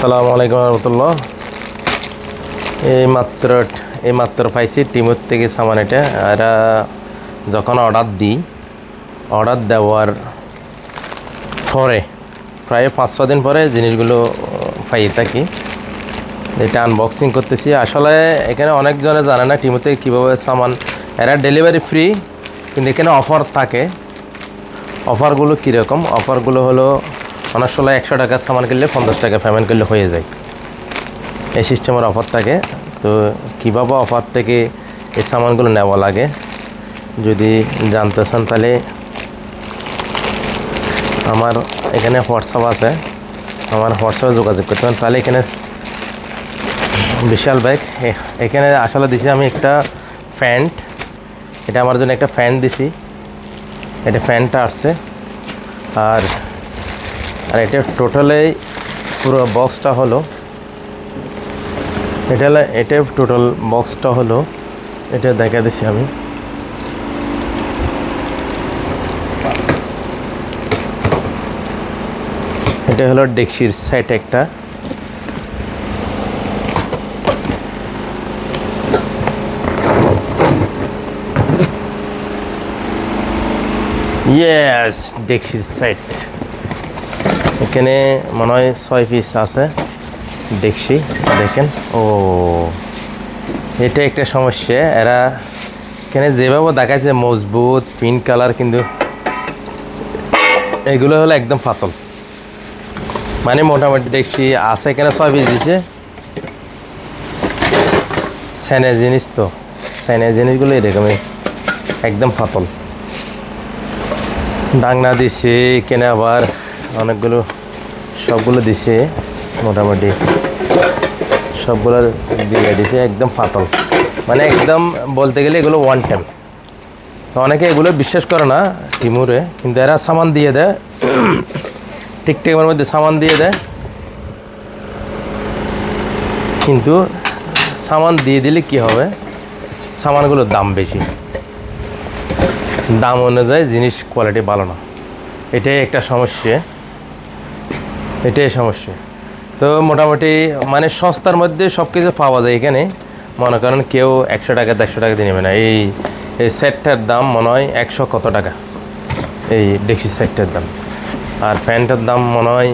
আসসালামু আলাইকুম রহমতুল্লাহ। এইমাত্র পাইছি টিমুর থেকে সামান। এটা এরা যখন অর্ডার দেওয়ার পরে প্রায় 5-6 দিন পরে জিনিসগুলো পাই থাকি। এটা আনবক্সিং করতেছি। আসলে এখানে অনেকজনে জানে না টিমু থেকে কীভাবে সামান, এরা ডেলিভারি ফ্রি, কিন্তু এখানে অফার থাকে। অফারগুলো কীরকম? অফারগুলো হলো অনেক সময় 100 টাকার সামান কিনলে 50 টাকা পেমেন্ট করলে হয়ে যায়, এই সিস্টেমের অফার থাকে। তো কীভাবে অফার থেকে এই সামানগুলো নেওয়া লাগে যদি জানতে চান তাহলে আমার এখানে হোয়াটসঅ্যাপ আছে, আমার হোয়াটসঅ্যাপে যোগাযোগ করতে পারেন। তাহলে এখানে বিশাল ব্যাগ এখানে আসলে দিছি আমি একটা প্যান্ট, এটা আমার জন্য একটা প্যান্ট দিছি। এটা প্যান্টটা আসছে, আর এটা টোটালে পুরো বক্সটা হলো, এটা টোটাল বক্সটা হলো, এটা দেখা দিচ্ছি আমি। এটা হলো ডেক্সির সেট একটা, ইয়েস ডেক্সির সেট। এখানে মনে হয় 6 পিস আছে ডেক্সি, দেখেন। ও এটা একটা সমস্যা, এরা এখানে যেভাবে দেখাচ্ছে মজবুত পিঙ্ক কালার, কিন্তু এগুলো হলো একদম পাতল। মানে মোটামুটি ডেক্সি আছে, এখানে 6 পিস দিছে। স্যানের জিনিস, তো স্যানের জিনিসগুলো এরকমই একদম পাতল। ডাংনা দিছে এখানে, আবার অনেকগুলো সবগুলো দিছে, মোটামুটি সবগুলো দিয়ে দিছে একদম পাতল। মানে একদম বলতে গেলে এগুলো ওয়ান টাইম। তো অনেকে এগুলো বিশ্বাস করে না টিমুরে, কিন্তু এরা সামান দিয়ে দেয়, ঠিক টাইমের মধ্যে সামান দিয়ে দেয়। কিন্তু সামান দিয়ে দিলে কি হবে, সামানগুলোর দাম বেশি, দাম অনুযায়ী জিনিস কোয়ালিটি ভালো না। এটাই একটা সমস্যা, এটাই সমস্যা। তো মোটামুটি মানে সস্তার মধ্যে সব কিছু পাওয়া যায় এখানে। মনে করেন কেউ 100 টাকা 150 টাকা দিয়ে নেবে না। এই সেটটার দাম মনে হয় 100 কত টাকা, এই ডেক্সি সেটটার দাম। আর প্যান্টের দাম মনে হয়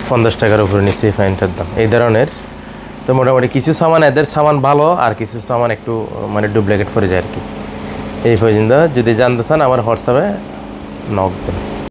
50 টাকার উপরে নিচ্ছে প্যান্টের দাম, এই ধরনের। তো মোটামুটি কিছু সামান, এদের সামান ভালো, আর কিছু সামান একটু মানে ডুপ্লিকেট পড়ে যায় আর কি। এই পর্যন্ত। যদি জানতে চান আমার হোয়াটসঅ্যাপে নক দেন।